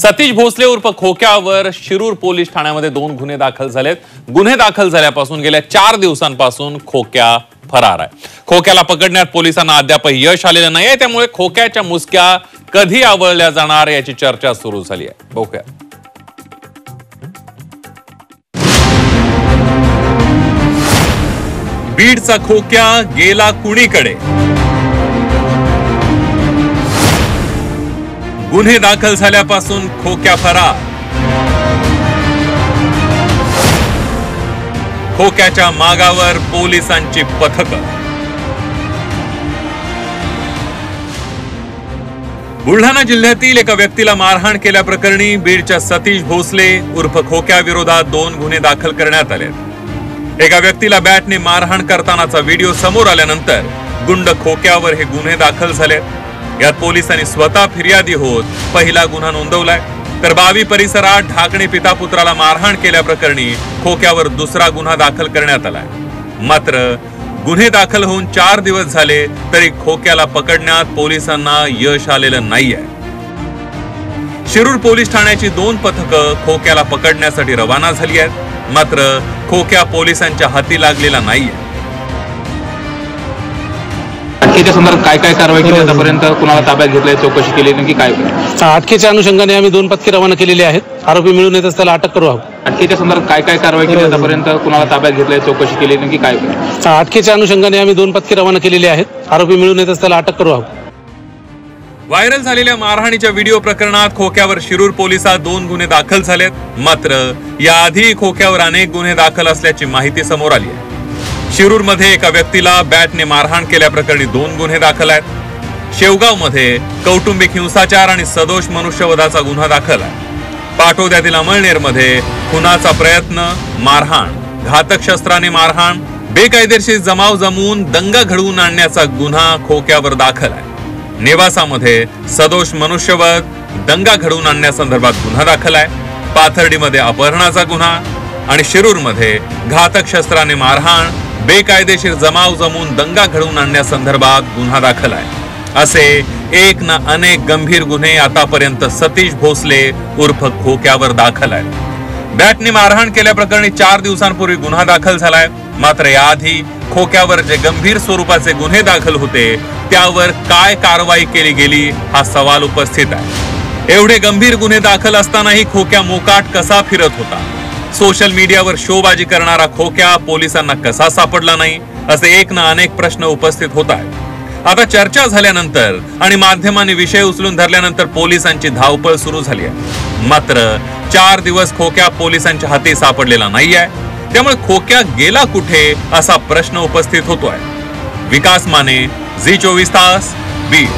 सतीश भोसले उर्फ खोक्यावर शिरूर पोलीस ठाण्यामध्ये 2 गुन्हे दाखल झालेत। गुन्हे दाखल झाल्यापासून गेल्या 4 दिवसांपासून खोक्या फरार आहे। खोक्याला पकडण्यात पोलिसांना अद्याप यश आलेलं नाहीये, त्यामुळे खोक्याच्या मुसक्या कधी आवळल्या जाणार याची चर्चा सुरू झाली आहे। बघूया। बीडचा खोक्या गेला कुणीकडे? गुन्हे दाखल झाल्यापासून खोक्या फरार। खोक्याच्या मागावर पोलिसांची पथकं। बुलढाणा जिल्ह्यातील एका व्यक्तीला मारहाण केल्याप्रकरणी बीडच्या सतीश भोसले उर्फ खोक्या विरोधात 2 गुन्हे दाखल करण्यात आले। एका व्यक्तीला बॅटने मारहाण करतानाचा व्हिडिओ समोर आल्यानंतर गुंड खोक्यावर हे गुन्हे दाखल झाले। यात पोलिसांनी स्वतः फिर्यादी होत पहिला गुन्हा नोंदवलाय, तर बावी परिसरात ढाकणे पिता पुत्राला मारहाण केल्याप्रकरणी खोक्यावर दुसरा गुन्हा दाखल करण्यात आलाय। मात्र गुन्हे दाखल होऊन 4 दिवस झाले तरी खोक्याला पकडण्यात पोलिसांना यश आलेलं नाहीये। शिरूर पोलीस ठाण्याची 2 पथकं खोक्याला पकडण्यासाठी रवाना झाली आहेत, मात्र खोक्या पोलिसांच्या हाती लागलेला नाहीये। अटकेच्या संदर्भात काय कारवाई केली आतापर्यंत? कुणाला ताब्यात घेतलंय, चौकशी केली, नेमकी काय? अटकेच्या अनुषंगाने आम्ही 2 पथके रवाना केलेली आहेत। आरोपी मिळून येतच त्याला अटक करू आहोत। अटकेच्या संदर्भात काय कारवाई केली आतापर्यंत? कुणाला ताब्यात घेतलंय, चौकशी केली, नेमकी काय? अटकेच्या अनुषंगाने आम्ही 2 पथके रवाना केलेली आहेत। आरोपी मिळून येतच त्याला अटक करू आहोत। व्हायरल झालेल्या मारहाणीच्या व्हिडिओ प्रकरणात खोक्यावर शिरूर पोलिसात 2 गुन्हे दाखल झालेत, मात्र याआधी खोक्यावर अनेक गुन्हे दाखल असल्याची माहिती समोर आली आहे। शिरूर मध्ये एका व्यक्तीला बॅटने मारहाण केल्याप्रकरणी 2 गुन्हे दाखल आहेत। शेवगाव मध्ये कौटुंबिक हिंसाचार आणि सदोष मनुष्यवधाचा गुन्हा दाखल आहे। पाटोद्यातील अमळनेर मध्ये खुनाचा प्रयत्न, मारहाण, घातक शस्त्राने मारहाण, बेकायदेशीर जमाव जमवून दंगा घडवून आणण्याचा गुन्हा खोक्यावर दाखल आहे। नेवासामध्ये सदोष मनुष्यवध, दंगा घडवून आणण्यासंदर्भात गुन्हा दाखल आहे। पाथर्डीमध्ये अपहरणाचा गुन्हा आणि शिरूरमध्ये घातक शस्त्राने मारहाण, बेकायदेशीर जमाव जमवून दंगा घडवून आणण्यासंदर्भात गुन्हा दाखल आहे। असे एक ना अनेक गंभीर गुन्हे आतापर्यंत सतीश भोसले उर्फ खोक्यावर दाखल आहेत। बॅटने मारहाण केल्याप्रकरणी 4 दिवसांपूर्वी गुन्हा दाखल झालाय, मात्र याआधी खोक्यावर जे गंभीर स्वरूपाचे गुन्हे दाखल होते त्यावर काय कारवाई केली गेली हा सवाल उपस्थित आहे। एवढे गंभीर गुन्हे दाखल असतानाही खोक्या मोकाट कसा फिरत होता? सोशल मीडियावर शोबाजी करणारा खोक्या पोलिसांना कसा सापडला नाही, असे एक ना अनेक प्रश्न उपस्थित होत आहेत। आता चर्चा झाल्यानंतर आणि माध्यमांनी विषय उचलून धरल्यानंतर पोलिसांची धावपळ सुरू झाली आहे। मात्र 4 दिवस खोक्या पोलिसांच्या हाती सापडलेला नाहीये, त्यामुळे खोक्या गेला कुठे असा प्रश्न उपस्थित होतोय। विकास माने, झी 24 तास, बीड।